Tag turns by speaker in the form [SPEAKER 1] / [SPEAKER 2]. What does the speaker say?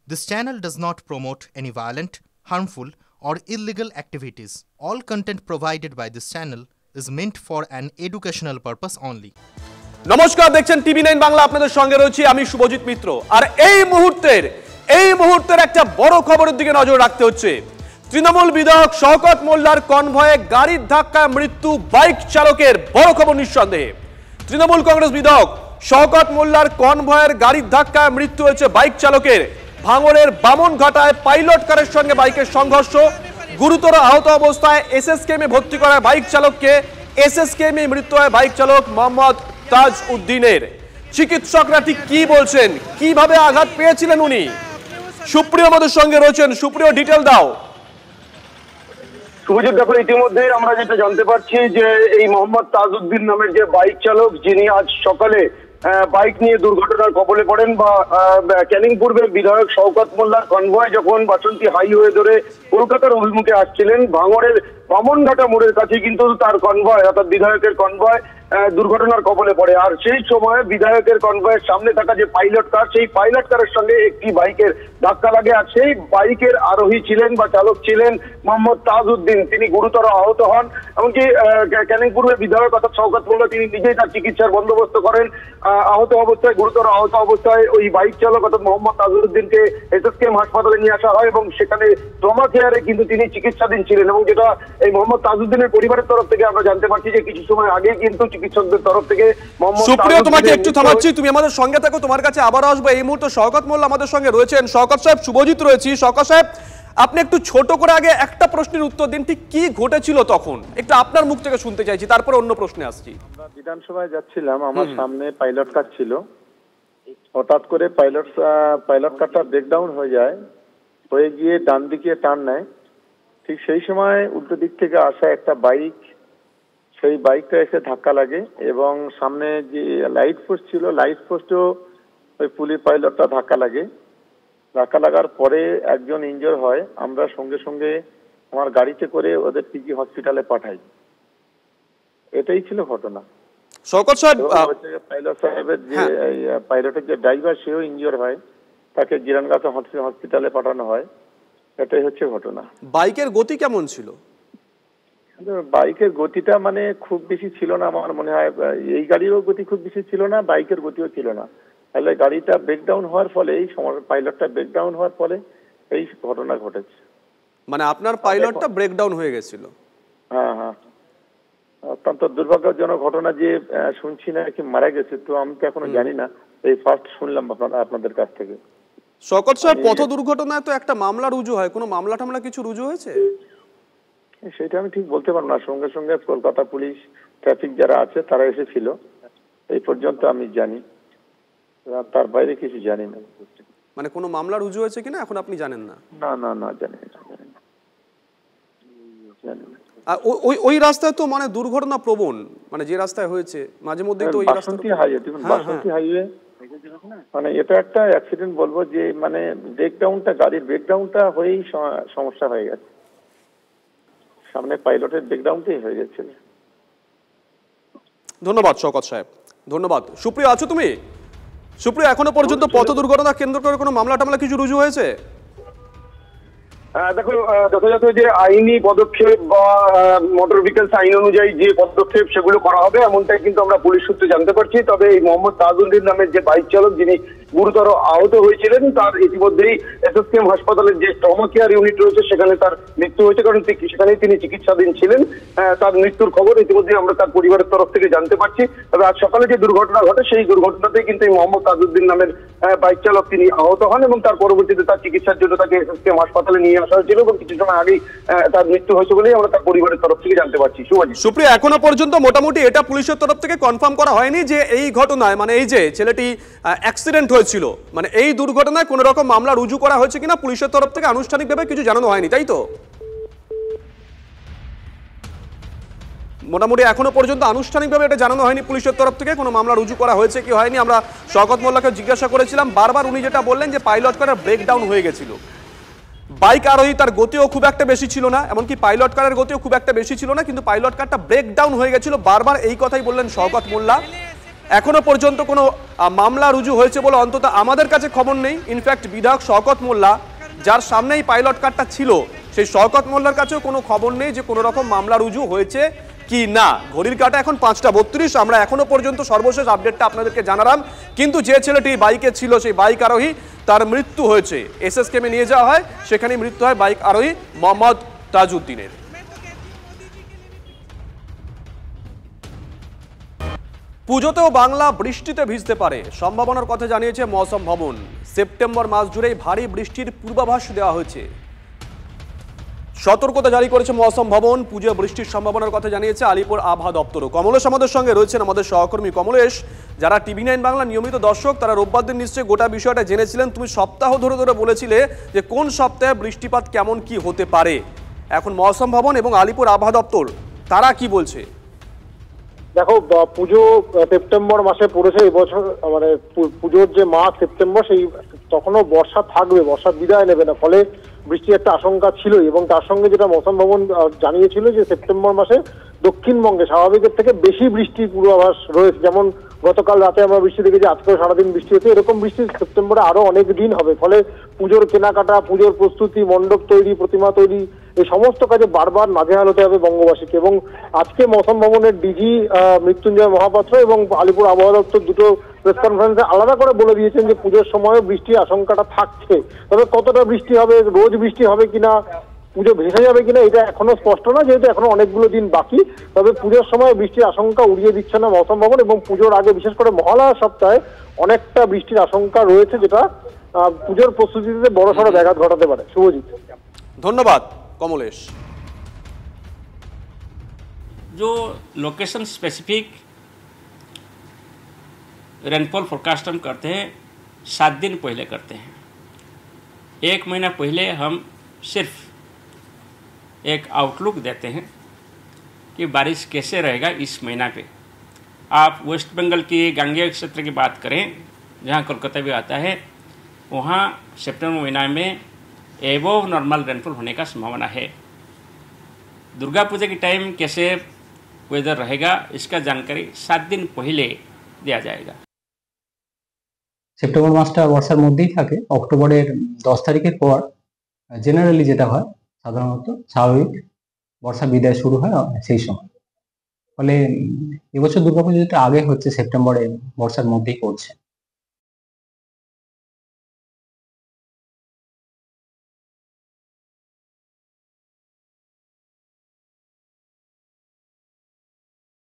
[SPEAKER 1] This channel does not promote any violent, harmful, or illegal activities. All content provided by this channel is meant for an educational purpose only.
[SPEAKER 2] নমস্কার, দেখছেন টিভি9 বাংলা। আপনাদের সঙ্গে রয়েছি আমি শুভজিৎ মিত্র। আর এই মুহূর্তের একটা বড় খবরের দিকে নজর রাখতে হচ্ছে। তৃণমূল বিধায়ক শওকত মোল্লার কনভয়ে গাড়ির ধাক্কায় মৃত্যু বাইক চালকের। বড় খবর নিঃসন্দেহে। তৃণমূল কংগ্রেস বিধায়ক শওকত মোল্লার কনভয়ের গাড়ির ধাক্কায় মৃত্যু হয়েছে বাইক চালকের। ভাঙড়ের বামনঘাটায় পাইলট কারের সঙ্গে বাইকের সংঘর্ষ। গুরুতর আহত অবস্থায় এসএসকেএমে ভর্তি করা বাইক চালককে। এসএসকেএমে মৃত্যু হয় বাইক চালক মোহাম্মদ তাজ উদ্দিনের। চিকিৎসকরা ঠিক কি বলছেন, কিভাবে আঘাত পেয়েছিলেন উনি? সুপ্রিয় আমাদের সঙ্গে রয়েছেন। সুপ্রিয়, ডিটেল দাও।
[SPEAKER 3] শুভজিৎ, দেখো, ইতিমধ্যে আমরা যেটা জানতে পারছি যে এই মোহাম্মদ তাজউদ্দিন নামের যে বাইক চালক, যিনি আজ সকালে বাইক নিয়ে দুর্ঘটনার কবলে পড়েন বা ক্যানিং পূর্বের বিধায়ক শওকত মোল্লার কনভয় যখন বাসন্তী হাইওয়ে ধরে কলকাতার অভিমুখে আসছিলেন, ভাঙড়ের বামনঘাটা মোড়ের কাছে কিন্তু তার কনভয় অর্থাৎ বিধায়কের কনভয় দুর্ঘটনার কবলে পড়ে। আর সেই সময় বিধায়কের কনভয়ের সামনে থাকা যে পাইলট কার, সেই পাইলট কারের সঙ্গে একটি বাইকের ধাক্কা লাগে। আর সেই বাইকের আরোহী ছিলেন বা চালক ছিলেন মোহাম্মদ তাজউদ্দিন। তিনি গুরুতর আহত হন। এমনকি ক্যানিং পূর্বের বিধায়ক অর্থাৎ শওকত মোল্লা তিনি নিজেই তার চিকিৎসার বন্দোবস্ত করেন। গুরুতর আহত অবস্থায় ওই বাইক চালক অর্থাৎ মোহাম্মদ তাজউদ্দিনকে এসএসকেএম হাসপাতালে নিয়ে আসা হয় এবং সেখানে ট্রমা কেয়ারে কিন্তু তিনি চিকিৎসাধীন ছিলেন। এবং যেটা এই মোহাম্মদ তাজউদ্দিনের পরিবারের তরফ থেকে আমরা জানতে পারছি যে কিছু সময় আগে কিন্তু চিকিৎসকদের তরফ থেকে
[SPEAKER 2] সুপ্রিয়, তোমাকে একটু থামাচ্ছি, তুমি আমাদের সঙ্গে থাকো, তোমার কাছে আবার আসবো। এই মুহূর্তে শওকত মোল্লা আমাদের সঙ্গে রয়েছেন। শওকত সাহেব, শুভজিৎ রয়েছি। শওকত সাহেব, আপনি একটু ছোট করে আগে একটা প্রশ্নের উত্তর দিন, ঠিক কি ঘটেছিল তখন, একটু আপনার মুখ থেকে শুনতে চাইছি, তারপরে অন্য প্রশ্নে আসছি।
[SPEAKER 4] আমরা বিধানসভায় যাচ্ছিলাম, আমার সামনে পাইলট কার ছিল। হঠাৎ করে পাইলট কারটা ব্রেকডাউন হয়ে যায়, হয়ে গিয়ে ডান দিকে টার্ন নেয়। ঠিক সেই সময় উল্টো দিক থেকে আসা একটা বাইক, সেই বাইকটা এসে ধাক্কা লাগে এবং সামনে যে লাইট পোস্ট ছিল, লাইট পোস্টেও ওই পুলিশ পাইলটটা ধাক্কা লাগে। ধাক্কা লাগার পরে একজন ইনজোর হয়। আমরা সঙ্গে সঙ্গে আমার গাড়িতে করে ওদের পিজি হসপিটালে পাঠাই। এটাই ছিল ঘটনা।
[SPEAKER 2] শওকত সাহেব,
[SPEAKER 4] পাইলট সাহেবের যে পাইলটের যে ড্রাইভার, সেও ইনজোর হয়, তাকে জিরানগাছা হসপিটালে পাঠানো হয়। এটাই হচ্ছে ঘটনা।
[SPEAKER 2] বাইকের গতি কেমন ছিল?
[SPEAKER 4] বাইকের গতিটা মানে খুব বেশি ছিল না, আমার মনে হয়। এই গাড়িরও গতি খুব বেশি ছিল না, বাইকের গতিও ছিল না। তাহলে গাড়িটা ব্রেকডাউন হওয়ার ফলে, এই পাইলটটা ব্রেকডাউন হওয়ার ফলে এই ঘটনা ঘটেছে।
[SPEAKER 2] মানে আপনার পাইলটটা ব্রেকডাউন হয়ে গেছিল?
[SPEAKER 4] হ্যাঁ হ্যাঁ, অত্যন্ত দুর্ভাগ্যজনক ঘটনা যে শুনছি না কি মারা গেছে। তো আমি তো এখনো জানি না, এই ফার্স্ট শুনলাম আপনাদের কাছ থেকে।
[SPEAKER 2] শওকত সাহেব, পথ দুর্ঘটনায় তো একটা মামলা রুজু হয়, কোনো মামলা টামলা কিছু রুজু হয়েছে?
[SPEAKER 4] সেটা আমি ঠিক বলতে পারবো না। সঙ্গে সঙ্গে কলকাতা পুলিশ, ট্রাফিক যারা আছে তারা এসেছিল, এই পর্যন্ত আমি জানি। তার বাইরে কিছু জানি না।
[SPEAKER 2] মানে কোনো মামলা রুজু হয়েছে কিনা এখন আপনি জানেন না?
[SPEAKER 4] না না না, জানি না।
[SPEAKER 2] ওই রাস্তায় তো মানে দুর্ঘটনা প্রবণ, মানে যে রাস্তায় হয়েছে মাঝে মধ্যে তো ওই
[SPEAKER 4] বাসন্তী হাইওয়ে, দেখুন বাসন্তী হাইওয়ে, মানে এটা একটা অ্যাক্সিডেন্ট বলবো যে মানে ব্রেকডাউনটা, গাড়ির ব্রেকডাউনটা হয়েই সমস্যা হয়ে গেছে। সামনে পাইলটের ব্রেকডাউনটাই হয়ে গেছিল।
[SPEAKER 2] ধন্যবাদ শওকত সাহেব, ধন্যবাদ। সুপ্রিয়, আছো তুমি? সুপ্রিয়, এখনো পর্যন্ত পথ দুর্ঘটনা কেন্দ্র করে কোনো মামলা টামলা কিছু রুজু হয়েছে?
[SPEAKER 3] দেখো, যথাযথ যে আইনি পদক্ষেপ বা মোটর ভেহিকলস আইন অনুযায়ী যে পদক্ষেপ সেগুলো করা হবে, এমনটাই কিন্তু আমরা পুলিশ সূত্রে জানতে পারছি। তবে এই মোহাম্মদ তাজউদ্দিন নামের যে বাইক চালক, যিনি গুরুতর আহত হয়েছিলেন, তার ইতিমধ্যেই এসএসকেএম হাসপাতালের যে ট্রমা কেয়ার ইউনিট রয়েছে সেখানে তার মৃত্যু হয়েছে, কারণ সেখানেই তিনি চিকিৎসাধীন ছিলেন। তার মৃত্যুর খবর ইতিমধ্যে আমরা তার পরিবারের তরফ থেকে জানতে পারছি। তবে আজ সকালে যে দুর্ঘটনা ঘটে, সেই দুর্ঘটনাতেই কিন্তু এই মোহাম্মদ তাজউদ্দিন নামের বাইক চালক তিনি আহত হন এবং তার পরবর্তীতে তার চিকিৎসার জন্য তাকে এসএসকেএম হাসপাতালে নিয়ে আসা হয়েছিল এবং কিছু সময় আগেই তার মৃত্যু হয়েছে বলেই আমরা তার পরিবারের তরফ থেকে জানতে পারছি।
[SPEAKER 2] সুপ্রিয়া, এখনো পর্যন্ত মোটামুটি এটা পুলিশের তরফ থেকে কনফার্ম করা হয়নি যে এই ঘটনায়, মানে এই যে ছেলেটি অ্যাক্সিডেন্ট হয়েছিল, মানে এই দুর্ঘটনায় কোন রকম মামলা রুজু করা হয়েছে কিনা পুলিশের তরফ থেকে আনুষ্ঠানিকভাবে কিছু জানানো হয়নি, তাই তো? মোটামুটি এখনো পর্যন্ত আনুষ্ঠানিকভাবে এটা জানানো হয়নি পুলিশের তরফ থেকে কোনো মামলা রুজু করা হয়েছে কি হয়নি। আমরা শওকত মোল্লাকে জিজ্ঞাসা করেছিলাম, বারবার উনি যেটা বললেন যে পাইলট কারের ব্রেকডাউন হয়ে গেছিল। বাইক আরোহী, তার গতিও খুব একটা বেশি ছিল না, এমনকি পাইলট কারের গতিও খুব একটা বেশি ছিল না, কিন্তু পাইলট কারটা ব্রেকডাউন হয়ে গেছিল। বারবার এই কথাই বললেন শওকত মোল্লা। এখনো পর্যন্ত কোনো মামলা রুজু হয়েছে বলে অন্তত আমাদের কাছে খবর নেই। ইনফ্যাক্ট বিধায়ক শওকত মোল্লা, যার সামনেই পাইলট কারটা ছিল, সেই শওকত মোল্লার কাছেও কোনো খবর নেই যে কোনো রকম মামলা রুজু হয়েছে কি না। ঘড়ির কাঁটা এখন 5:32। আমরা এখনো পর্যন্ত সর্বশেষ আপডেটটা আপনাদেরকে জানালাম। কিন্তু যে ছেলেটি বাইকে ছিল, সেই বাইক আরোহী, তার মৃত্যু হয়েছে। এসএসকেমে নিয়ে যাওয়া হয়, সেখানেই মৃত্যু হয় বাইক আরোহী মোহাম্মদ তাজউদ্দিনের। পুজোতেও বাংলা বৃষ্টিতে ভিজতে পারে, সম্ভাবনার কথা জানিয়েছে মৌসুম ভবন। সেপ্টেম্বর মাস জুড়েই ভারী বৃষ্টির পূর্বাভাস দেওয়া হয়েছে। সতর্কতা জারি করেছে মৌসুম ভবন। পুজো বৃষ্টির সম্ভাবনার কথা জানিয়েছে আলিপুর আবহাওয়া দপ্তরও। কমলেশ আমাদের সঙ্গে রয়েছেন, আমাদের সহকর্মী। কমলেশ, যারা টিভি9 বাংলা নিয়মিত দর্শক, তারা রোববার দিন নিশ্চয়ই গোটা বিষয়টা জেনেছিলেন। তুমি সপ্তাহ ধরে ধরে বলেছিলে যে কোন সপ্তাহে বৃষ্টিপাত কেমন কি হতে পারে। এখন মৌসুম ভবন এবং আলিপুর আবহাওয়া দপ্তর তারা কি বলছে?
[SPEAKER 4] দেখো, পুজো সেপ্টেম্বর মাসে পড়েছে এবছর, মানে পুজোর যে মাস সেপ্টেম্বর, সেই তখনও বর্ষা থাকবে, বর্ষা বিদায় নেবে না, ফলে বৃষ্টির একটা আশঙ্কা ছিল। এবং তার সঙ্গে যেটা মৌসুম ভবন জানিয়েছিল যে সেপ্টেম্বর মাসে দক্ষিণবঙ্গে স্বাভাবিকের থেকে বেশি বৃষ্টির পূর্বাভাস রয়েছে। যেমন গতকাল রাতে আমরা বৃষ্টি দেখেছি, আজকেও সারাদিন বৃষ্টি হচ্ছে, এরকম বৃষ্টি সেপ্টেম্বরে আরো অনেক দিন হবে। ফলে পুজোর কেনাকাটা, পুজোর প্রস্তুতি, মণ্ডপ তৈরি, প্রতিমা তৈরি, এই সমস্ত কাজে বারবার নাজেহাল হতে হবে বঙ্গবাসীকে। এবং আজকে মৌসুম ভবনের ডিজি মৃত্যুঞ্জয় মহাপাত্র এবং আলিপুর আবহাওয়া দপ্তর দুটো প্রেস কনফারেন্সে আলাদা করে বলে দিয়েছেন যে পুজোর সময় বৃষ্টির আশঙ্কাটা থাকছে। তবে কতটা বৃষ্টি হবে, রোজ বৃষ্টি হবে কিনা, পুজো ভেসে যাবে কিনা, এটা এখনো স্পষ্ট না, যেহেতু এখনো অনেকগুলো দিন বাকি। তবে পুজোর সময় বৃষ্টির আশঙ্কা উড়িয়ে দিচ্ছে না মৌসুম ভবন। এবং পুজোর আগে, বিশেষ করে মহালয়ার সপ্তাহে অনেকটা বৃষ্টির আশঙ্কা রয়েছে, যেটা পুজোর প্রস্তুতিতে বড়সড় ব্যাঘাত ঘটাতে পারে। শুভজিৎ,
[SPEAKER 2] ধন্যবাদ কমলেশ।
[SPEAKER 5] जो लोकेशन स्पेसिफिक रेनफॉल फोरकास्ट हम करते हैं 7 दिन पहले करते हैं। 1 महीना पहले हम सिर्फ एक आउटलुक देते हैं कि बारिश कैसे रहेगा इस महीना पे। आप वेस्ट बंगाल की गांगेय क्षेत्र की बात करें, जहाँ कोलकाता भी आता है, वहाँ सितंबर महीना में एबोव नॉर्मल रेनफॉल होने का संभावना है। दुर्गा पूजा के टाइम कैसे वेदर रहेगा, इसका जानकारी 7 दिन पहले दिया जाएगा।
[SPEAKER 6] সেপ্টেম্বর মাসটা বর্ষার মধ্যেই থাকে। অক্টোবরের 10 তারিখের পর জেনারেলি যেটা হয়, সাধারণত স্বাভাবিক বর্ষা বিদায় শুরু হয় সেই সময়। ফলে এবছর দুর্গাপুজো যেটা আগে হচ্ছে সেপ্টেম্বরে, বর্ষার মধ্যেই পড়ছে।